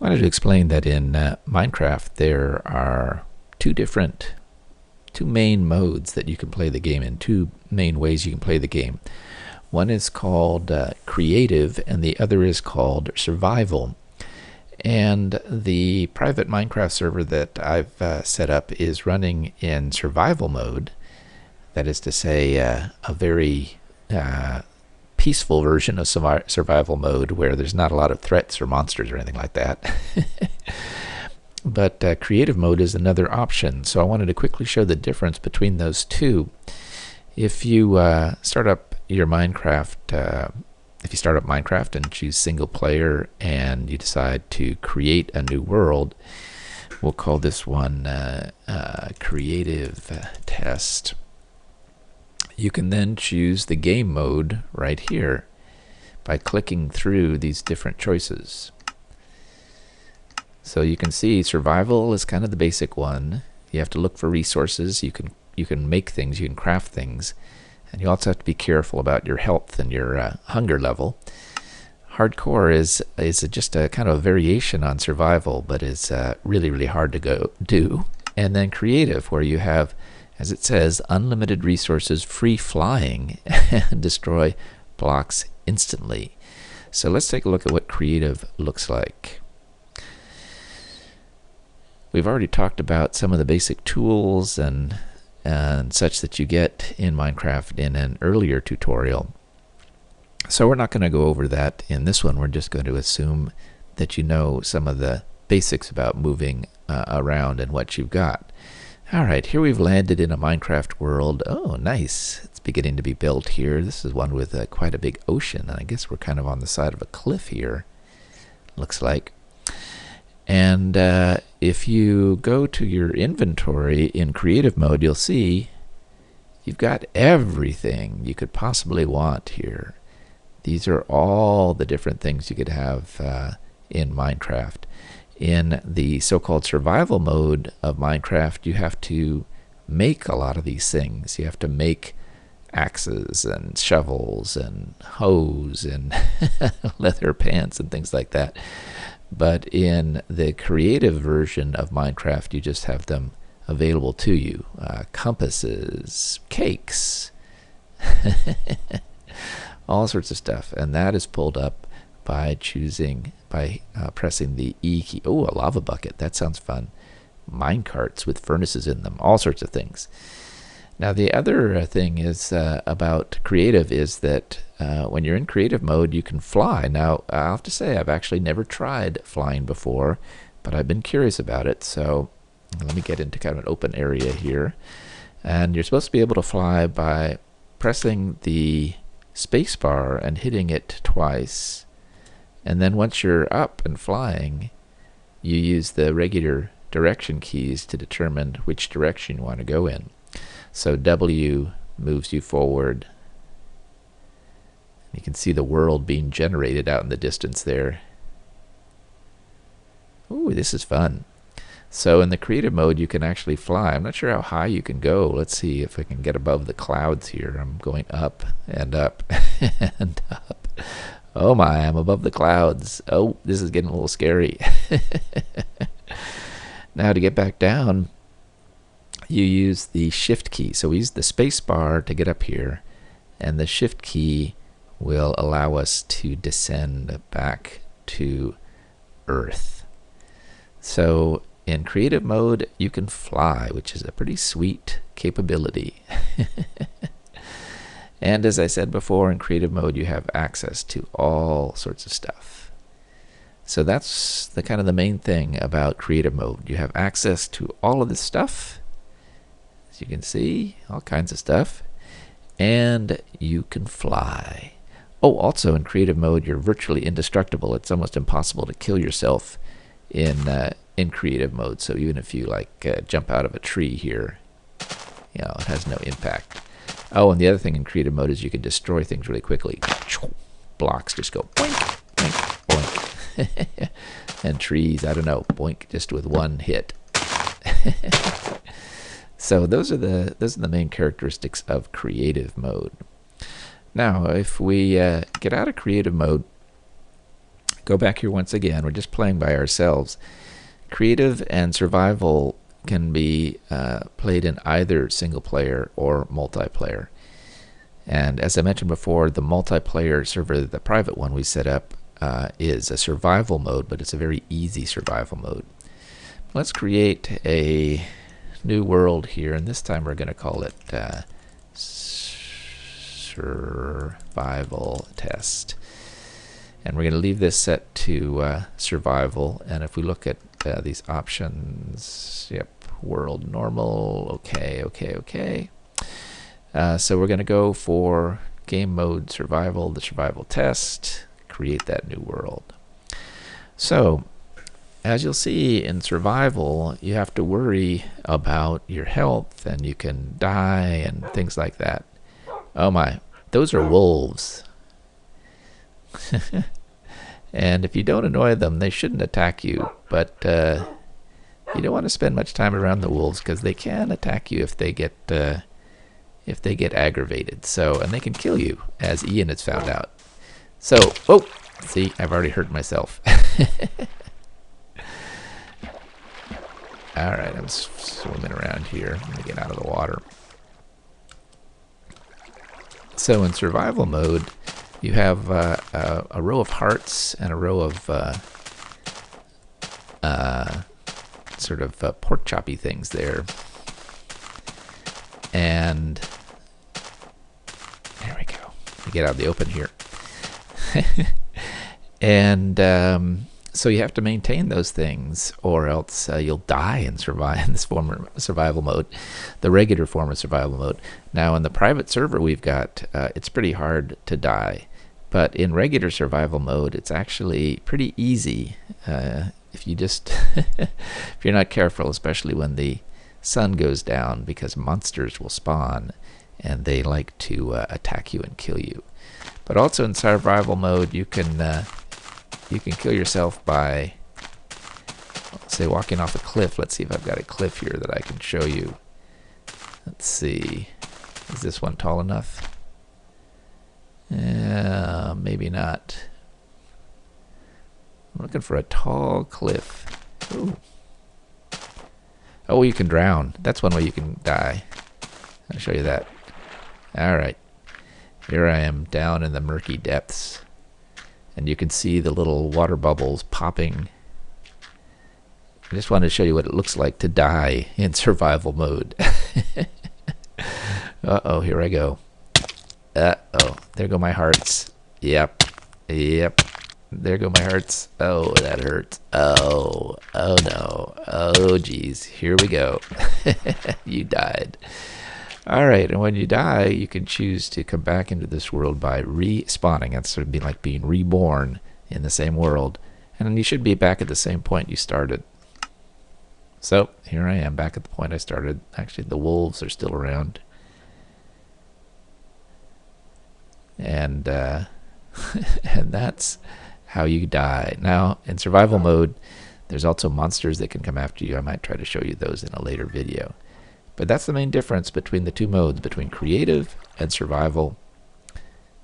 I wanted to explain that in Minecraft there are two main modes that you can play the game in, two main ways you can play the game. One is called creative and the other is called survival. And the private Minecraft server that I've set up is running in survival mode. That is to say, a very peaceful version of survival mode where there's not a lot of threats or monsters or anything like that. But creative mode is another option. So I wanted to quickly show the difference between those two. If you start up your Minecraft, if you start up Minecraft and choose single player and you decide to create a new world, we'll call this one creative test. You can then choose the game mode right here by clicking through these different choices. So you can see survival is kind of the basic one. You have to look for resources. You can make things, you can craft things, and you also have to be careful about your health and your hunger level. Hardcore is just a kind of a variation on survival, but it's really hard to do. And then creative, where you have, as it says, unlimited resources, free flying, and destroy blocks instantly. So let's take a look at what creative looks like. We've already talked about some of the basic tools and such that you get in Minecraft in an earlier tutorial. So we're not going to go over that in this one. We're just going to assume that you know some of the basics about moving around and what you've got. Alright, here we've landed in a Minecraft world. Oh, nice. It's beginning to be built here. This is one with quite a big ocean, and I guess we're kind of on the side of a cliff here, looks like. And if you go to your inventory in creative mode, you'll see you've got everything you could possibly want here. These are all the different things you could have in Minecraft. In the so-called survival mode of Minecraft, you have to make a lot of these things. You have to make axes and shovels and hoes and leather pants and things like that. But in the creative version of Minecraft, you just have them available to you. Compasses, cakes, all sorts of stuff. And that is pulled up by pressing the E key. Oh, a lava bucket. That sounds fun. Mine carts with furnaces in them. All sorts of things. Now, the other thing is about creative is that when you're in creative mode, you can fly. Now, I'll have to say I've actually never tried flying before, but I've been curious about it. So let me get into kind of an open area here. And you're supposed to be able to fly by pressing the space bar and hitting it twice. And then once you're up and flying, you use the regular direction keys to determine which direction you want to go in. So W moves you forward. You can see the world being generated out in the distance there. Ooh, this is fun. So in the creative mode, you can actually fly. I'm not sure how high you can go. Let's see if I can get above the clouds here. I'm going up and up and up. Oh my, I'm above the clouds. Oh, this is getting a little scary. Now to get back down, you use the shift key. So we use the space bar to get up here, and the shift key will allow us to descend back to Earth. So in creative mode, you can fly, which is a pretty sweet capability. And as I said before, in creative mode, you have access to all sorts of stuff. So that's the kind of the main thing about creative mode. You have access to all of this stuff. As you can see, all kinds of stuff. And you can fly. Oh, also in creative mode, you're virtually indestructible. It's almost impossible to kill yourself in creative mode. So even if you jump out of a tree here, it has no impact. Oh, and the other thing in creative mode is you can destroy things really quickly. Blocks just go boink, boink, boink. And trees, I don't know, boink, just with one hit. So those are the main characteristics of creative mode. Now, if we get out of creative mode, go back here once again. We're just playing by ourselves. Creative and survival can be played in either single player or multiplayer. And as I mentioned before, the multiplayer server, the private one we set up, is a survival mode, but it's a very easy survival mode. Let's create a new world here, and this time we're going to call it survival test. And we're going to leave this set to survival. And if we look at these options, yep, world normal, okay. So we're going to go for game mode survival, the survival test, create that new world. So as you'll see in survival, you have to worry about your health, and you can die and things like that. Oh my, those are wolves. And if you don't annoy them, they shouldn't attack you, but you don't want to spend much time around the wolves because they can attack you if they get aggravated. So, and they can kill you, as Ian has found out. So, oh, see, I've already hurt myself. All right, I'm swimming around here. Let me get out of the water. So in survival mode, you have a row of hearts and a row of sort of pork choppy things there. And there we go. Let me get out of the open here. And so you have to maintain those things, or else you'll die in this form of survival mode, the regular form of survival mode. Now in the private server we've got, it's pretty hard to die. But in regular survival mode, it's actually pretty easy if you just, if you're not careful, especially when the sun goes down, because monsters will spawn and they like to attack you and kill you. But also in survival mode, you can kill yourself by, let's say, walking off a cliff. Let's see if I've got a cliff here that I can show you. Let's see, is this one tall enough? Maybe not. I'm looking for a tall cliff. Ooh. Oh, you can drown. That's one way you can die. I'll show you that. Alright. Here I am down in the murky depths. And you can see the little water bubbles popping. I just wanted to show you what it looks like to die in survival mode. Uh-oh, here I go. Uh-oh, there go my hearts. Yep. There go my hearts. Oh, that hurts. Oh no. Oh, geez. Here we go. You died. All right, and when you die, you can choose to come back into this world by respawning. That's sort of be like being reborn in the same world. And then you should be back at the same point you started. So, here I am, back at the point I started. Actually, the wolves are still around. And and that's how you die. Now, in survival mode, there's also monsters that can come after you. I might try to show you those in a later video. But that's the main difference between the two modes, between creative and survival.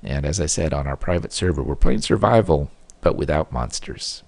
And as I said, on our private server, we're playing survival, but without monsters.